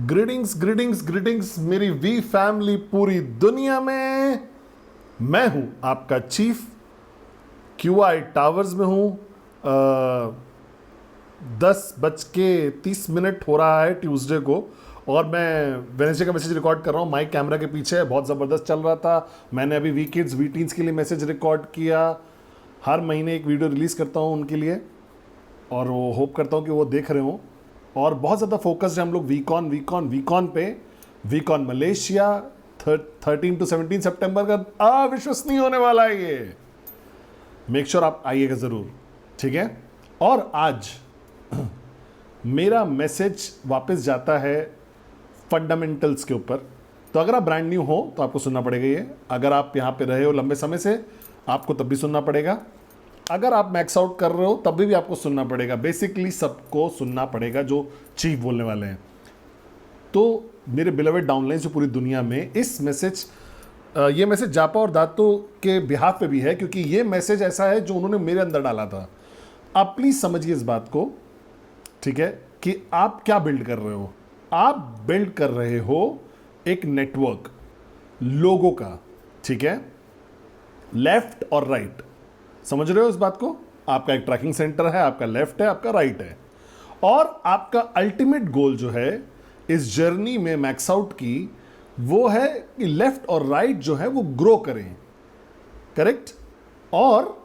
Greetings greetings greetings मेरी we family पूरी दुनिया में। मैं हूं आपका चीफ, QI टावर्स में हूं। 10:30 हो रहा है ट्यूसडे को, और मैं वेडनेसडे का मैसेज रिकॉर्ड कर रहा हूँ। माइक कैमरा के पीछे है, बहुत ज़बरदस्त चल रहा था। मैंने अभी वी किड्स वी टीन्स के लिए मैसेज रिकॉर्ड किया। हर महीने एक वीडियो रिलीज़ करता हूँ उनके लिए, और वो होप करता हूँ कि वो देख रहे हों। और बहुत ज़्यादा फोकस्ड है हम लोग वीकॉन पे। वीकॉन मलेशिया 13 to 17 सितंबर का अविश्वसनीय होने वाला है ये। मेक श्योर आप आइएगा ज़रूर, ठीक है। और आज मेरा मैसेज वापस जाता है फंडामेंटल्स के ऊपर। तो अगर आप ब्रांड न्यू हो तो आपको सुनना पड़ेगा ये। अगर आप यहाँ पे रहे हो लंबे समय से, आपको तब भी सुनना पड़ेगा। अगर आप मैक्स आउट कर रहे हो तब भी आपको सुनना पड़ेगा। बेसिकली सबको सुनना पड़ेगा जो चीफ बोलने वाले हैं। तो मेरे बिलवेड डाउनलाइन से पूरी दुनिया में इस मैसेज, ये मैसेज जापा और दातो के बिहाफ पे भी है, क्योंकि ये मैसेज ऐसा है जो उन्होंने मेरे अंदर डाला था। आप प्लीज़ समझिए इस बात को, ठीक है, कि आप क्या बिल्ड कर रहे हो। आप बिल्ड कर रहे हो एक नेटवर्क लोगों का, ठीक है, लेफ्ट और राइट। समझ रहे हो इस बात को। आपका एक ट्रैकिंग सेंटर है, आपका लेफ्ट है, आपका राइट है, और आपका अल्टीमेट गोल जो है इस जर्नी में मैक्स आउट की, वो है कि लेफ्ट और राइट जो है वो ग्रो करें, करेक्ट। और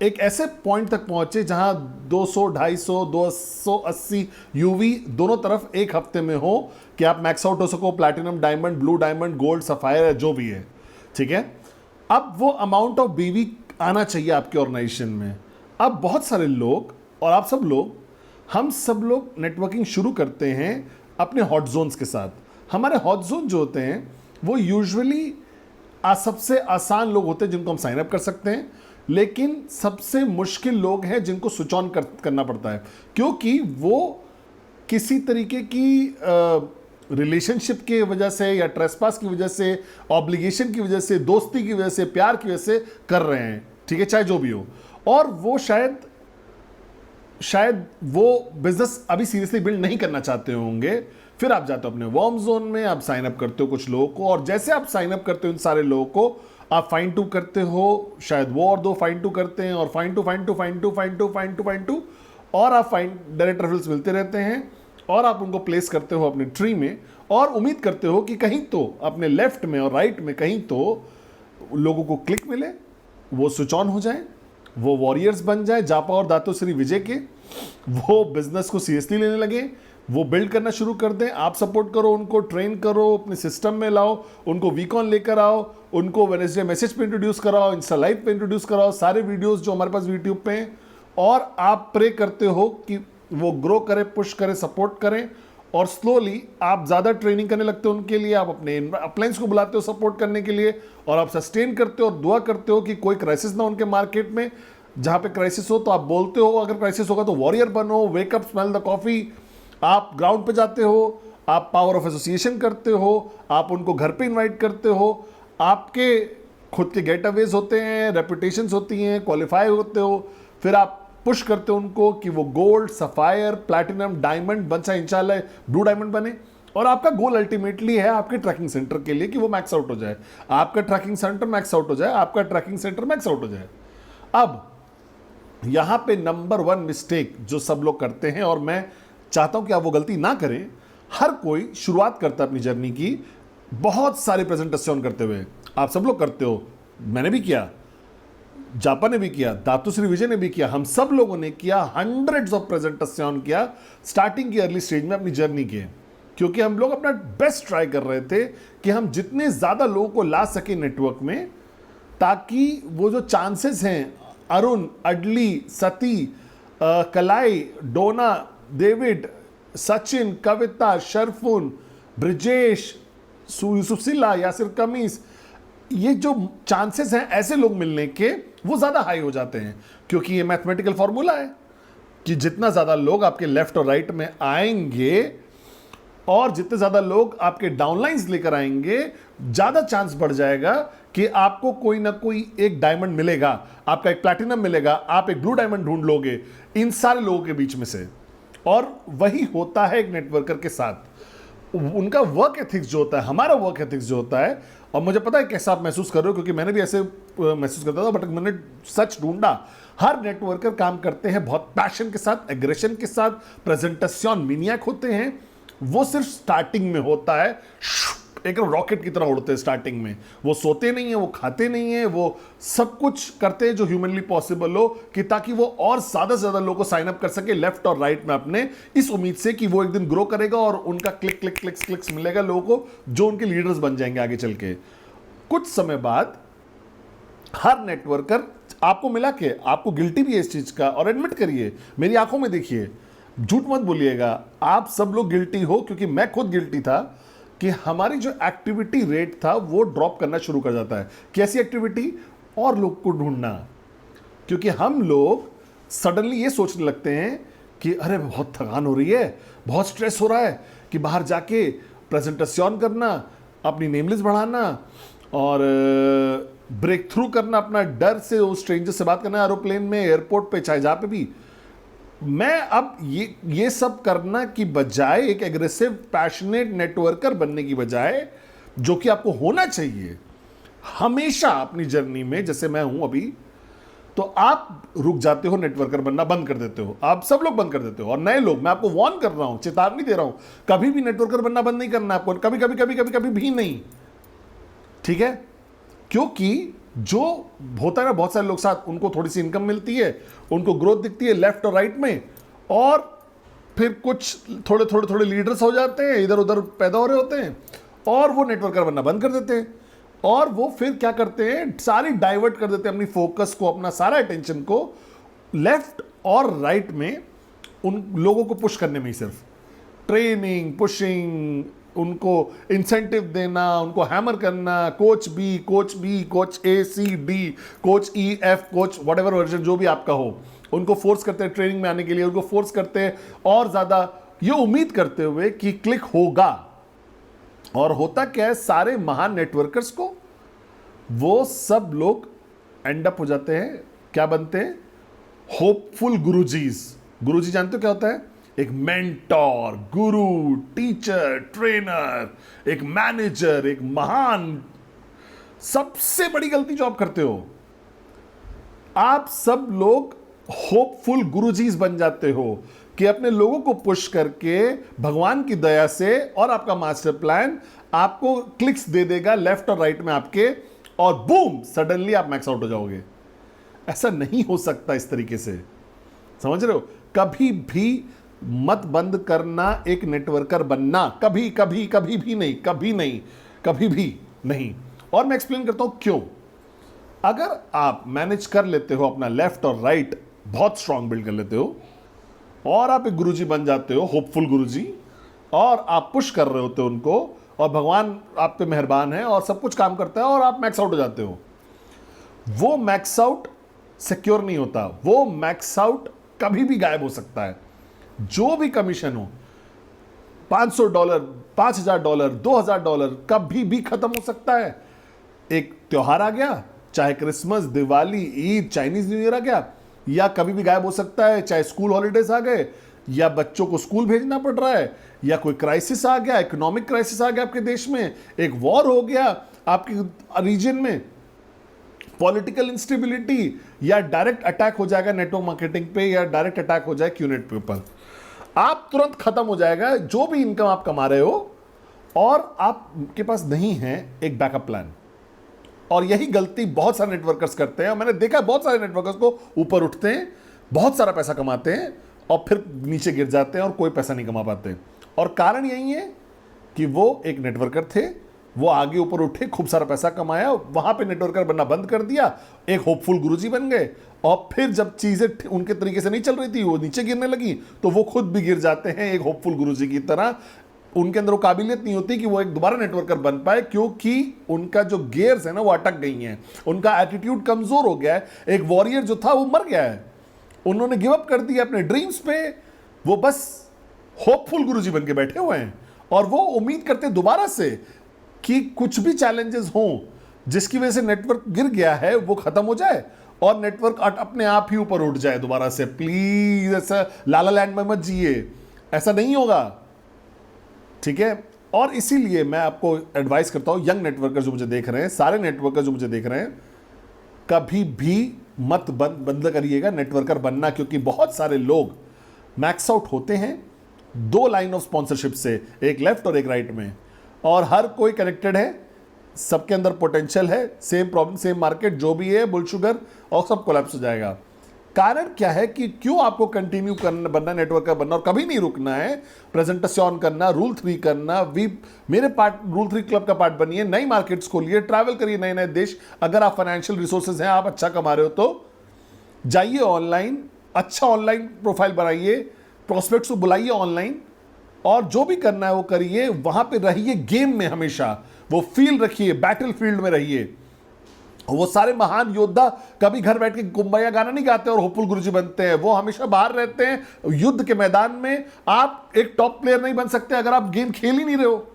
एक ऐसे पॉइंट तक पहुंचे जहां 200, 250, 280 यूवी दोनों तरफ एक हफ्ते में हो, कि आप मैक्स आउट हो सको। Platinum, diamond, blue diamond, gold, sapphire, जो भी है, ठीक है। अब वो अमाउंट ऑफ बीवी आना चाहिए आपके ऑर्गेनाइजेशन में। अब बहुत सारे लोग और आप सब लोग, हम सब लोग नेटवर्किंग शुरू करते हैं अपने हॉट जोन्स के साथ। हमारे हॉट जोन जो होते हैं वो यूजुअली सबसे आसान लोग होते हैं जिनको हम साइन अप कर सकते हैं, लेकिन सबसे मुश्किल लोग हैं जिनको स्विच ऑन करना पड़ता है, क्योंकि वो किसी तरीके की रिलेशनशिप की वजह से या ट्रेसपास की वजह से, ऑब्लिगेशन की वजह से, दोस्ती की वजह से, प्यार की वजह से कर रहे हैं, ठीक है, चाहे जो भी हो। और वो शायद वो बिजनेस अभी सीरियसली बिल्ड नहीं करना चाहते होंगे। फिर आप जाते हो अपने वार्म जोन में, आप साइन अप करते हो कुछ लोगों को, और जैसे आप साइन अप करते हो इन सारे लोगों को, आप फाइन टू करते हो, शायद वो और दो फाइन टू करते हैं, और फाइन टू, और आप फाइन डायरेक्ट रेफरल्स मिलते रहते हैं, और आप उनको प्लेस करते हो अपने ट्री में, और उम्मीद करते हो कि कहीं तो अपने लेफ्ट में और राइट में कहीं तो लोगों को क्लिक मिले, वो स्विच ऑन हो जाए, वो वॉरियर्स बन जाए जापा और दातो श्री विजय के, वो बिजनेस को सीरियसली लेने लगे, वो बिल्ड करना शुरू कर दें। आप सपोर्ट करो उनको, ट्रेन करो, अपने सिस्टम में लाओ, उनको वीकॉन लेकर आओ, उनको वेडनेसडे मैसेज पे इंट्रोड्यूस कराओ, इंस्टा लाइव पे इंट्रोड्यूस कराओ, सारे वीडियोस जो हमारे पास यूट्यूब पे हैं, और आप प्रे करते हो कि वो ग्रो करे, पुश करे, सपोर्ट करें, और स्लोली आप ज़्यादा ट्रेनिंग करने लगते हो उनके लिए। आप अपने अपलाइंस को बुलाते हो सपोर्ट करने के लिए, और आप सस्टेन करते हो और दुआ करते हो कि कोई क्राइसिस ना उनके मार्केट में। जहाँ पे क्राइसिस हो तो आप बोलते हो, अगर क्राइसिस होगा तो वॉरियर बनो, वेकअप, स्मेल द कॉफ़ी। आप ग्राउंड पे जाते हो, आप पावर ऑफ एसोसिएशन करते हो, आप उनको घर पे इनवाइट करते हो, आपके खुद के गेट अवेज होते हैं, रेपुटेशंस होती हैं, क्वालिफाई होते हो, फिर आप पुश करते हो उनको कि वो गोल्ड, सफायर, प्लैटिनम, डायमंड बन जाए, इंशाल्लाह ब्लू डायमंड बने। और आपका गोल अल्टीमेटली है आपके ट्रैकिंग सेंटर के लिए कि वो मैक्स आउट हो जाए, आपका ट्रैकिंग सेंटर मैक्स आउट हो जाए, आपका ट्रैकिंग सेंटर मैक्स आउट हो जाए। अब यहां पे नंबर 1 मिस्टेक जो सब लोग करते हैं, और मैं चाहता हूं कि आप वो गलती ना करें। हर कोई शुरुआत करता है अपनी जर्नी की बहुत सारे प्रेजेंटेशन करते हुए। आप सब लोग करते हो, मैंने भी किया, जापा ने भी किया, दातु श्री विजय ने भी किया, हम सब लोगों ने किया, हंड्रेड्स ऑफ प्रेजेंटेशन किया स्टार्टिंग की अर्ली स्टेज में अपनी जर्नी के, क्योंकि हम लोग अपना बेस्ट ट्राई कर रहे थे कि हम जितने ज़्यादा लोगों को ला सके नेटवर्क में, ताकि वो जो चांसेस हैं, अरुण, अडली, सती, कलाई, डोना, डेविड, सचिन, कविता, शरफुन, ब्रिजेश, सुशीला, यासिर कमीस, ये जो चांसेस हैं ऐसे लोग मिलने के, वो ज़्यादा हाई हो जाते हैं, क्योंकि ये मैथमेटिकल फॉर्मूला है कि जितना ज़्यादा लोग आपके लेफ्ट और राइट में आएंगे, और जितने ज़्यादा लोग आपके डाउनलाइंस लेकर आएंगे, ज़्यादा चांस बढ़ जाएगा कि आपको कोई ना कोई एक डायमंड मिलेगा, आपका एक प्लैटिनम मिलेगा, आप एक ब्लू डायमंड ढूंढ लोगे इन सारे लोगों के बीच में से। और वही होता है एक नेटवर्कर के साथ। उनका वर्क एथिक्स जो होता है, हमारा वर्क एथिक्स जो होता है, और मुझे पता है कैसा आप महसूस कर रहे हो, क्योंकि मैंने भी ऐसे महसूस करता था, बट मैंने सच ढूंढा, हर नेटवर्कर काम करते हैं बहुत पैशन के साथ, एग्रेशन के साथ, प्रेजेंटेशन मीनियक होते हैं। वो सिर्फ स्टार्टिंग में होता है, एक रॉकेट की तरह उड़ते हैं स्टार्टिंग में। वो सोते नहीं है, वो खाते नहीं है, वो सब कुछ करते हैं जो ह्यूमनली पॉसिबल हो, कि ताकि वो और ज्यादा से ज्यादा लोगों को साइन अप कर सके लेफ्ट और राइट में अपने, इस उम्मीद से कि वो एक दिन ग्रो करेगा और उनका क्लिक क्लिक क्लिक्स क्लिक्स मिलेगा लोगों को, जो उनके लीडर्स बन जाएंगे आगे चल के। कुछ समय बाद हर नेटवर्कर आपको मिला के, आपको गिल्टी भी है इस चीज का, और एडमिट करिए, मेरी आंखों में देखिए, झूठ मत बोलिएगा, आप सब लोग गिल्टी हो, क्योंकि मैं खुद गिल्टी था, कि हमारी जो एक्टिविटी रेट था वो ड्रॉप करना शुरू कर जाता है। कैसी एक्टिविटी? और लोग को ढूंढना, क्योंकि हम लोग सडनली ये सोचने लगते हैं कि अरे बहुत थकान हो रही है, बहुत स्ट्रेस हो रहा है, कि बाहर जाके प्रेजेंटेशन करना, अपनी नेम लिस्ट बढ़ाना और ब्रेक थ्रू करना, अपना डर से उस स्ट्रेंजर से बात करना, एरोप्लेन में, एयरपोर्ट पे, चाहे जहाँ पे भी। मैं अब ये सब करना की बजाय, एक एग्रेसिव पैशनेट नेटवर्कर बनने की बजाय, जो कि आपको होना चाहिए हमेशा अपनी जर्नी में, जैसे मैं हूं अभी, तो आप रुक जाते हो, नेटवर्कर बनना बंद कर देते हो। आप सब लोग बंद कर देते हो, और नए लोग, मैं आपको वार्न कर रहा हूं, चेतावनी दे रहा हूं, कभी भी नेटवर्कर बनना बंद नहीं करना आपको, कभी कभी कभी कभी कभी भी नहीं, ठीक है? क्योंकि जो होता है ना, बहुत सारे लोग साथ, उनको थोड़ी सी इनकम मिलती है, उनको ग्रोथ दिखती है लेफ्ट और राइट में, और फिर कुछ थोड़े थोड़े थोड़े लीडर्स हो जाते हैं, इधर उधर पैदा हो रहे होते हैं, और वो नेटवर्कर बनना बंद कर देते हैं, और वो फिर क्या करते हैं, सारी डाइवर्ट कर देते हैं अपनी फोकस को, अपना सारा अटेंशन को लेफ्ट और राइट में, उन लोगों को पुश करने में ही, सिर्फ ट्रेनिंग, पुशिंग, उनको इंसेंटिव देना, उनको हैमर करना, कोच बी, कोच ए, सी, डी, कोच ई, एफ, कोच व्हाटएवर वर्जन जो भी आपका हो, उनको फोर्स करते हैं ट्रेनिंग में आने के लिए, उनको फोर्स करते हैं, और ज्यादा ये उम्मीद करते हुए कि क्लिक होगा। और होता क्या है, सारे महान नेटवर्कर्स को, वो सब लोग एंड अप हो जाते हैं, क्या बनते हैं? होपफुल गुरुजीज। गुरुजी जानते हो क्या होता है? एक मेंटोर, गुरु, टीचर, ट्रेनर, एक मैनेजर, एक महान। सबसे बड़ी गलती जो आप करते हो, आप सब लोग होपफुल गुरुजीज बन जाते हो, कि अपने लोगों को पुश करके भगवान की दया से, और आपका मास्टर प्लान आपको क्लिक्स दे देगा लेफ्ट और राइट में आपके, और बूम, सडनली आप मैक्स आउट हो जाओगे। ऐसा नहीं हो सकता इस तरीके से, समझ रहे हो? कभी भी मत बंद करना एक नेटवर्कर बनना, कभी कभी कभी भी नहीं, कभी नहीं, कभी भी नहीं। और मैं एक्सप्लेन करता हूं क्यों। अगर आप मैनेज कर लेते हो अपना लेफ्ट और राइट, बहुत स्ट्रांग बिल्ड कर लेते हो, और आप एक गुरुजी बन जाते हो, होपफुल गुरुजी, और आप पुश कर रहे होते हो उनको, और भगवान आप पे मेहरबान है और सब कुछ काम करता है, और आप मैक्स आउट हो जाते हो, वो मैक्स आउट सिक्योर नहीं होता। वो मैक्स आउट कभी भी गायब हो सकता है। जो भी कमीशन हो, $500, $5000, $2000, कभी भी खत्म हो सकता है। एक त्योहार आ गया, चाहे Christmas, Diwali, Eid, Chinese new year आ गया, या कभी भी गायब हो सकता है, चाहे स्कूल हॉलीडेज आ गए, या बच्चों को स्कूल भेजना पड़ रहा है, या कोई क्राइसिस आ गया, इकोनॉमिक क्राइसिस आ गया आपके देश में, एक वॉर हो गया आपके रीजन में, पॉलिटिकल इंस्टेबिलिटी, या डायरेक्ट अटैक हो जाएगा नेटवर्क मार्केटिंग पे, या डायरेक्ट अटैक हो जाए क्यूनेट पे ऊपर, आप तुरंत खत्म हो जाएगा जो भी इनकम आप कमा रहे हो, और आपके पास नहीं है एक बैकअप प्लान। और यही गलती बहुत सारे नेटवर्कर्स करते हैं, और मैंने देखा बहुत सारे नेटवर्कर्स को ऊपर उठते हैं, बहुत सारा पैसा कमाते हैं, और फिर नीचे गिर जाते हैं और कोई पैसा नहीं कमा पाते। और कारण यही है कि वो एक नेटवर्कर थे, वो आगे ऊपर उठे, खूब सारा पैसा कमाया, वहां पे नेटवर्कर बनना बंद कर दिया, एक होपफुल गुरुजी बन गए, और फिर जब चीजें उनके तरीके से नहीं चल रही थी, वो नीचे गिरने लगी, तो वो खुद भी गिर जाते हैं एक होपफुल गुरुजी की तरह। उनके अंदर वो काबिलियत नहीं होती कि वो एक दोबारा नेटवर्कर बन पाए, क्योंकि उनका जो गियर्स है ना, वो अटक गई हैं, उनका एटीट्यूड कमजोर हो गया है। एक वॉरियर जो था वो मर गया है, उन्होंने गिव अप कर दिया अपने ड्रीम्स पे, वो बस होपफुल गुरुजी बन के बैठे हुए हैं, और वो उम्मीद करते दोबारा से कि कुछ भी चैलेंजेस हों जिसकी वजह से नेटवर्क गिर गया है वो खत्म हो जाए, और नेटवर्क अपने आप ही ऊपर उठ जाए दोबारा से। प्लीज ऐसा लाला लैंड में मत जिए, ऐसा नहीं होगा, ठीक है? और इसीलिए मैं आपको एडवाइस करता हूं, यंग नेटवर्कर जो मुझे देख रहे हैं, सारे नेटवर्कर जो मुझे देख रहे हैं, कभी भी मत बंद करिएगा नेटवर्कर बनना, क्योंकि बहुत सारे लोग मैक्स आउट होते हैं 2 लाइन ऑफ स्पॉन्सरशिप से, एक लेफ्ट और एक राइट में, और हर कोई कनेक्टेड है, सबके अंदर पोटेंशियल है, सेम प्रॉब्लम सेम मार्केट, जो भी है बुल शुगर, और सब कोलैप्स हो जाएगा। कारण क्या है कि क्यों आपको कंटिन्यू करना, बनना नेटवर्कर बनना, और कभी नहीं रुकना है, प्रेजेंटेशन करना, रूल 3 करना, मेरे पार्ट रूल 3 क्लब का पार्ट बनिए, नई मार्केट्स खोलिए, ट्रैवल करिए नए नए देश। अगर आप फाइनेंशियल रिसोर्सेज हैं, आप अच्छा कमा रहे हो, तो जाइए ऑनलाइन, अच्छा ऑनलाइन प्रोफाइल बनाइए, प्रोस्पेक्ट्स को बुलाइए ऑनलाइन, और जो भी करना है वो करिए, वहां पे रहिए गेम में, हमेशा वो फील रखिए, बैटल फील्ड में रहिए। वो सारे महान योद्धा कभी घर बैठ के कुंबैया गाना नहीं गाते और होपफुल गुरुजी बनते हैं, वो हमेशा बाहर रहते हैं युद्ध के मैदान में। आप एक टॉप प्लेयर नहीं बन सकते अगर आप गेम खेल ही नहीं रहे हो।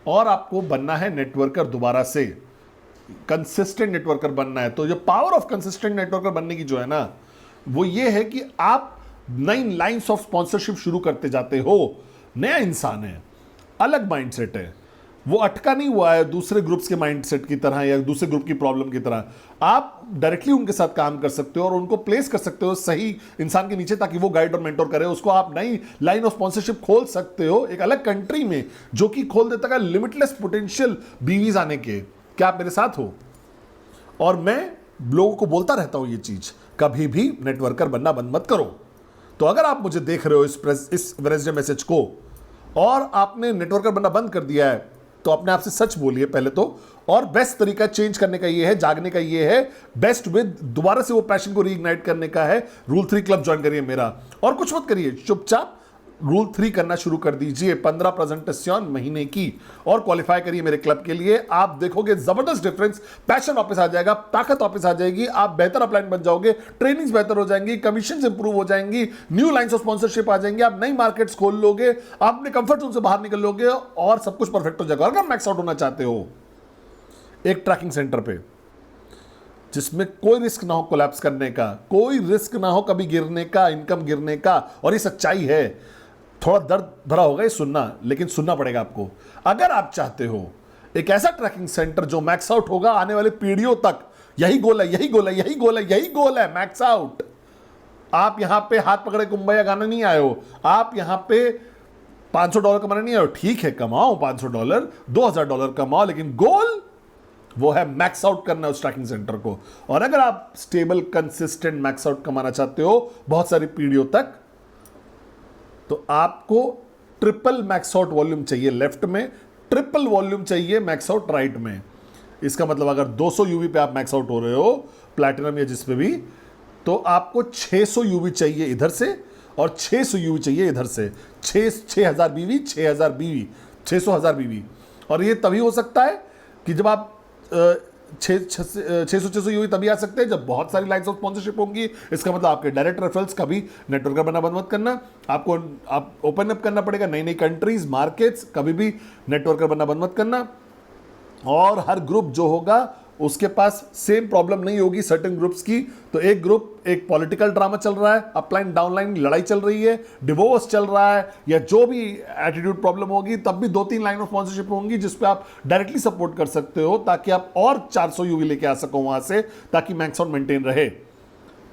और आपको बनना है नेटवर्कर, दोबारा से कंसिस्टेंट नेटवर्कर बनना है। तो जो पावर ऑफ कंसिस्टेंट नेटवर्कर बनने की जो है ना, वो ये है कि आप नई लाइंस ऑफ स्पॉन्सरशिप शुरू करते जाते हो। नया इंसान है, अलग माइंडसेट है, वो अटका नहीं हुआ है दूसरे ग्रुप्स के माइंडसेट की तरह या दूसरे ग्रुप की प्रॉब्लम की तरह। आप डायरेक्टली उनके साथ काम कर सकते हो और उनको प्लेस कर सकते हो सही इंसान के नीचे, ताकि वो गाइड और मेंटोर करे उसको। आप नई लाइन ऑफ स्पॉन्सरशिप खोल सकते हो एक अलग कंट्री में, जो कि खोल देता है लिमिटलेस पोटेंशियल बीवीज आने के। क्या आप मेरे साथ हो? और मैं लोगों को बोलता रहता हूं ये चीज, कभी भी नेटवर्कर बनना बंद मत करो। तो अगर आप मुझे देख रहे हो इस वेडनेसडे मैसेज को और आपने नेटवर्कर बनना बंद कर दिया है, तो अपने आप से सच बोलिए पहले तो। और बेस्ट तरीका चेंज करने का ये है, जागने का ये है, बेस्ट विद दोबारा से वो पैशन को रीइग्नाइट करने का है, रूल 3 क्लब ज्वाइन करिए मेरा। और कुछ मत करिए, चुपचाप रूल 3 करना शुरू कर दीजिए, 15 प्रेजेंटेशन महीने की, और क्वालिफाई करिए मेरे क्लब के लिए। आप देखोगे जबरदस्त डिफरेंस, पैशन वापस आ जाएगा, ताकत वापस आ जाएगी, आप बेहतर अपलाइन बन जाओगे, ट्रेनिंग्स बेहतर हो जाएंगी, कमीशन इंप्रूव हो जाएंगी, न्यू लाइंस ऑफ स्पॉन्सरशिप आ जाएंगे, आप नई मार्केट्स खोल लोगे, आप अपने कंफर्ट जोन से बाहर निकल लोगे और सब कुछ परफेक्ट हो जाएगा। अगर मैक्स आउट होना चाहते हो एक ट्रैकिंग सेंटर पे, जिसमें कोई रिस्क ना हो कोलैप्स करने का, कोई रिस्क ना हो कभी गिरने का, इनकम गिरने का, और ये सच्चाई है। थोड़ा दर्द भरा होगा ये सुनना, लेकिन सुनना पड़ेगा आपको। अगर आप चाहते हो एक ऐसा ट्रैकिंग सेंटर जो मैक्स आउट होगा आने वाली पीढ़ियों तक, यही गोल है, यही गोल है, यही गोल है, यही गोल है, मैक्स आउट। आप यहां पे हाथ पकड़े कुंबैया गाना नहीं आए हो, आप यहां पे $500 कमाने नहीं आए हो। ठीक है, कमाओ $500, $2000 कमाओ, लेकिन गोल वो है मैक्स आउट करना उस ट्रैकिंग सेंटर को। और अगर आप स्टेबल कंसिस्टेंट मैक्स आउट कमाना चाहते हो बहुत सारी पीढ़ियों तक, तो आपको ट्रिपल मैक्स आउट वॉल्यूम चाहिए लेफ्ट में, ट्रिपल वॉल्यूम चाहिए मैक्स आउट राइट में। इसका मतलब अगर 200 यूवी पे आप मैक्स आउट हो रहे हो, प्लैटिनम या जिस पे भी, तो आपको 600 यूवी चाहिए इधर से और 600 यूवी चाहिए इधर से। 6000 बीवी, 6000 बीवी, 600,000 बीवी। और ये तभी हो सकता है कि जब आप 600 यूवी तभी आ सकते हैं जब बहुत सारी लाइन्स ऑफ स्पॉन्सरशिप होंगी। इसका मतलब आपके डायरेक्ट रेफरल्स, कभी नेटवर्कर बनना बंद मत करना, आपको आप ओपन अप करना पड़ेगा नई नई कंट्रीज, मार्केट्स, कभी भी नेटवर्कर बनना बंद मत करना। और हर ग्रुप जो होगा उसके पास सेम प्रॉब्लम नहीं होगी सर्टेन ग्रुप्स की। तो एक ग्रुप, एक पॉलिटिकल ड्रामा चल रहा है, अपलाइन डाउनलाइन लड़ाई चल रही है, डिवोर्स चल रहा है, या जो भी एटीट्यूड प्रॉब्लम होगी, तब भी 2-3 लाइन ऑफ स्पॉन्सरशिप होंगी जिस पे आप डायरेक्टली सपोर्ट कर सकते हो, ताकि आप और 400 यूवी लेके आ सको वहां से, ताकि मैक्स आउट मेंटेन रहे।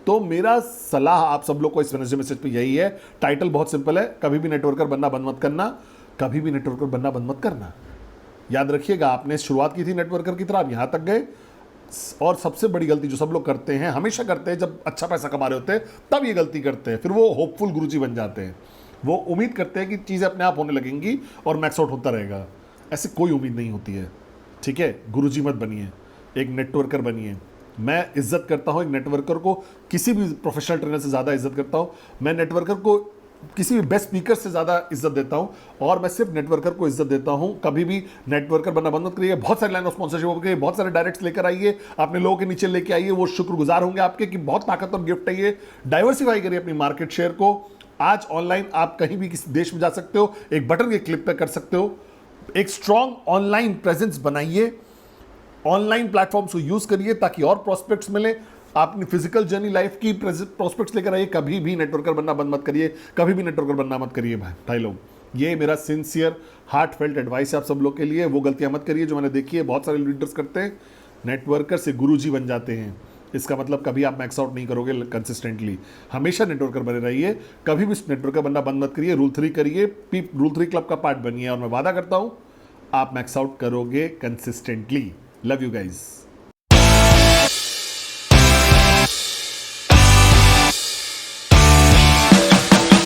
तो मेरा सलाह आप सब लोग को इस वेडनेसडे मैसेज पे यही है। टाइटल बहुत सिंपल है, कभी भी नेटवर्कर बनना बंद मत करना, कभी भी नेटवर्कर बनना बंद मत करना। याद रखिएगा, आपने शुरुआत की थी नेटवर्कर की तरह, आप यहां तक गए। और सबसे बड़ी गलती जो सब लोग करते हैं, हमेशा करते हैं, जब अच्छा पैसा कमा रहे होते हैं तब ये गलती करते हैं, फिर वो होपफुल गुरुजी बन जाते हैं। वो उम्मीद करते हैं कि चीज़ें अपने आप होने लगेंगी और मैक्स आउट होता रहेगा। ऐसे कोई उम्मीद नहीं होती है, ठीक है। गुरुजी मत बनिए, एक नेटवर्कर बनिए। मैं इज्जत करता हूं एक नेटवर्कर को, किसी भी प्रोफेशनल ट्रेनर से ज़्यादा इज्जत करता हूं। मैं नेटवर्कर को किसी भी बेस्ट स्पीकर से ज़्यादा इज्जत देता हूं, और मैं सिर्फ नेटवर्कर को इज्जत देता हूं। कभी भी नेटवर्कर बनना बंद मत करिए। बहुत सारे लाइन ऑफ स्पॉन्सरशिप हो गए, बहुत सारे डायरेक्ट्स लेकर आइए, अपने लोगों के नीचे लेके आइए, वो शुक्रगुजार होंगे आपके कि बहुत ताकतवर गिफ्ट है ये। डाइवर्सिफाई करिए अपनी मार्केट शेयर को। आज ऑनलाइन आप कहीं भी किसी देश में जा सकते हो, एक बटन के क्लिक पर कर सकते हो। एक स्ट्रॉन्ग ऑनलाइन प्रेजेंस बनाइए, ऑनलाइन प्लेटफॉर्म्स को यूज करिए ताकि और प्रॉस्पेक्ट्स मिले। अपनी फिजिकल जर्नी लाइफ की प्रॉस्पेक्ट्स लेकर आइए। कभी भी नेटवर्कर बनना बंद मत करिए, कभी भी नेटवर्कर बनना मत करिए भाई लोग। ये मेरा सिंसियर हार्ट फेल्ट एडवाइस है आप सब लोग के लिए। वो गलतियां मत करिए जो मैंने देखी है बहुत सारे लीडर्स करते हैं, नेटवर्कर से गुरुजी बन जाते हैं। इसका मतलब कभी आप मैक्स आउट नहीं करोगे कंसिस्टेंटली, हमेशा नेटवर्कर बने रहिए, कभी भी नेटवर्कर बनना बंद मत करिए। रूल 3 करिए, रूल 3 क्लब का पार्ट बनिए, और मैं वादा करता हूं आप मैक्स आउट करोगे कंसिस्टेंटली। Love you guys.